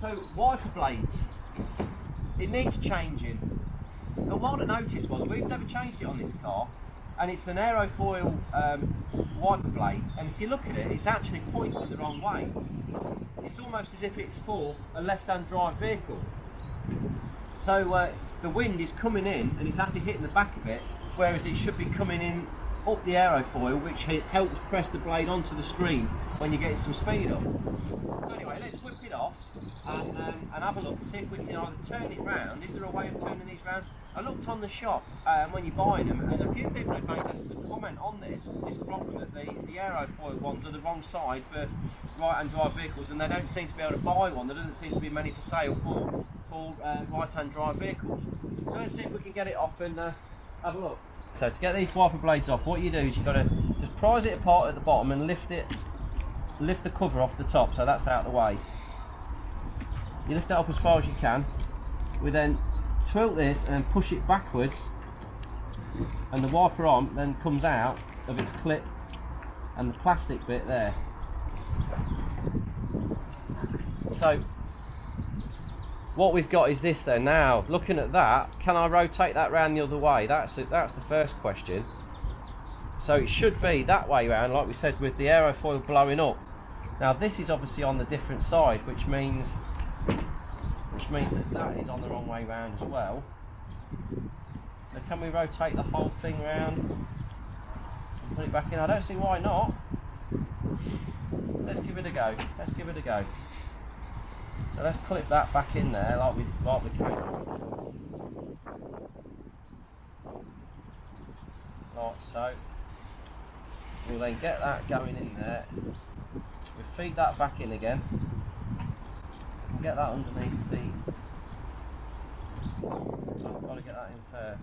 So wiper blades, it needs changing. And what I noticed was we've never changed it on this car, and it's an aerofoil wiper blade, and if you look at it, it's actually pointing the wrong way. It's almost as if it's for a left-hand drive vehicle. So the wind is coming in and it's actually hitting the back of it, whereas it should be coming in up the aerofoil, which helps press the blade onto the screen when you're getting some speed up. So anyway, let's whip it off and have a look and see if we can either turn it round. Is there a way of turning these round? I looked on the shop when you're buying them, and a few people had made a comment on this problem that the aerofoil ones are the wrong side for right-hand drive vehicles, and they don't seem to be able to buy one. There doesn't seem to be many for sale for right-hand drive vehicles. So let's see if we can get it off and have a look. So to get these wiper blades off, what you do is you've got to just prise it apart at the bottom and lift the cover off the top, so that's out of the way. You lift it up as far as you can. We then tilt this and push it backwards, and the wiper arm then comes out of its clip and the plastic bit there. So what we've got is this there. Now looking at that, can I rotate that round the other way? That's the first question. So it should be that way round, like we said, with the aerofoil blowing up. Now this is obviously on the different side, which means that is on the wrong way round as well. So can we rotate the whole thing round and put it back in? I don't see why not. Let's give it a go. So let's clip that back in there like we came. Like so. We'll then get that going in there. We feed that back in again. And get that underneath the. I've got to get that in first.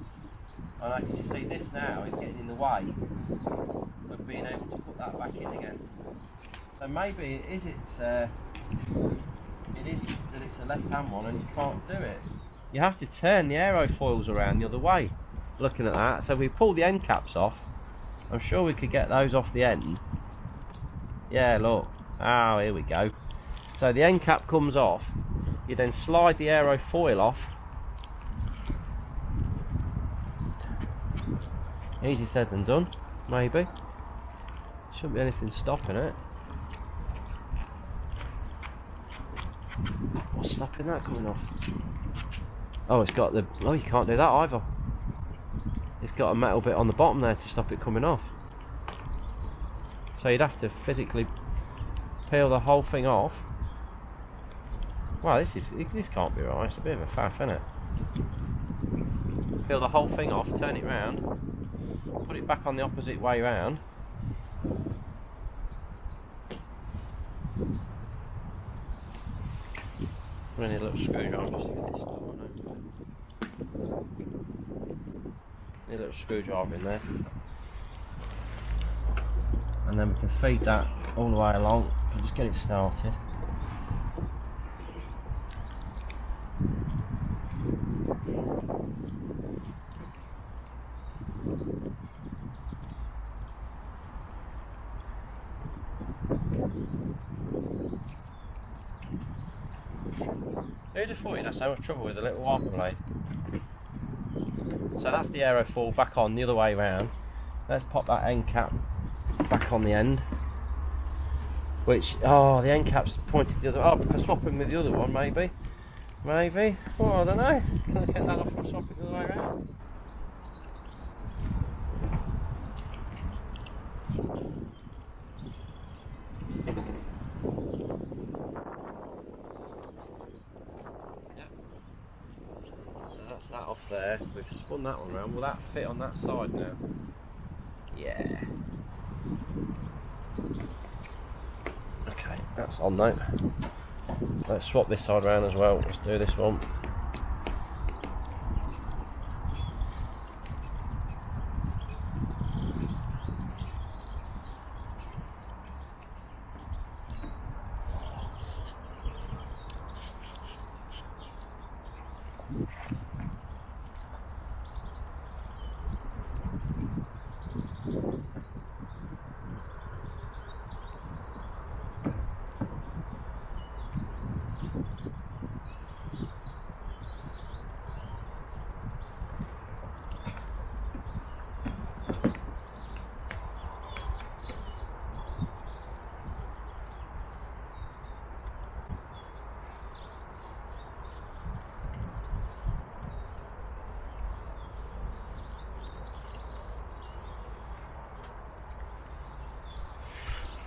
I know, because you see this now is getting in the way of being able to put that back in again. So maybe it is that it's a left-hand one and you can't do it. You have to turn the aerofoils around the other way. Looking at that, so if we pull the end caps off, I'm sure we could get those off the end. Yeah, look. Oh, here we go. So the end cap comes off. You then slide the aerofoil off. Easier said than done, maybe. Shouldn't be anything stopping it. What's stopping that coming off? Oh, it's got the. Oh, you can't do that either. It's got a metal bit on the bottom there to stop it coming off. So you'd have to physically peel the whole thing off. Wow, this can't be right. It's a bit of a faff, isn't it? Peel the whole thing off, turn it round, put it back on the opposite way round. I need a little screwdriver just to get this stuff on it. Need a little screwdriver in there. And then we can feed that all the way along and just get it started. Who'd have thought you'd have so much trouble with a little wiper blade? So that's the aerofoil back on the other way round. Let's pop that end cap back on the end. Which, oh, the end cap's pointed the other way. Oh, for swapping with the other one, maybe. Maybe. Oh, I don't know. Can I get that off and swap it the other way around? That off there, we've spun that one around. Will that fit on that side now? Yeah. Okay, that's on though. Let's swap this side around as well. Let's do this one.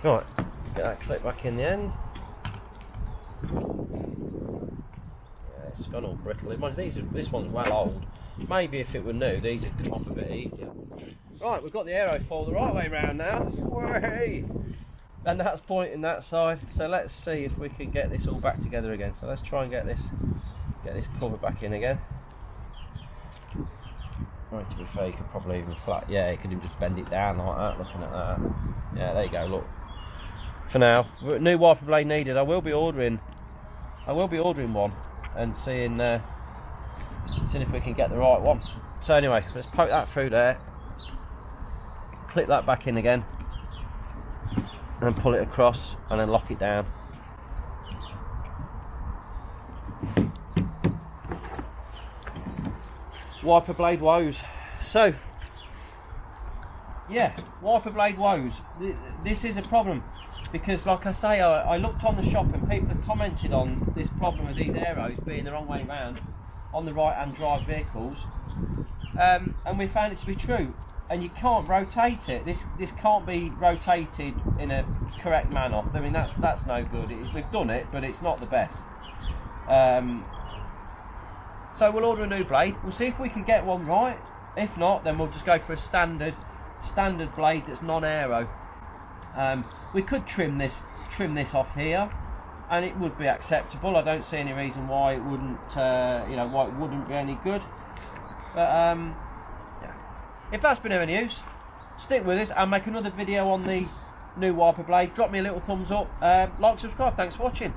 Right, get that clip back in the end. Yeah, it's gone all brittle. This one's well old. Maybe if it were new, these would come off a bit easier. Right, we've got the aerofoil the right way round now. Way! And that's pointing that side. So let's see if we can get this all back together again. So let's try and get this cover back in again. Right, to be fair, you could probably even you could even just bend it down like that, looking at that. Yeah, there you go, look. For now, new wiper blade needed. I will be ordering one and seeing if we can get the right one. So anyway, let's poke that through there, clip that back in again, and pull it across, and then lock it down. Wiper blade woes. So yeah, wiper blade woes. This is a problem because, like I say, I looked on the shop and people have commented on this problem of these Aeros being the wrong way round on the right hand drive vehicles, and we found it to be true. And you can't rotate it. This can't be rotated in a correct manner. I mean, that's no good. We've done it, but it's not the best. So we'll order a new blade. We'll see if we can get one right. If not, then we'll just go for a standard blade that's non-aero. We could trim this off here, and it would be acceptable. I don't see any reason why it wouldn't, why it wouldn't be any good. But yeah. If that's been of any use, stick with us. I'll make another video on the new wiper blade. Drop me a little thumbs up, like, subscribe. Thanks for watching.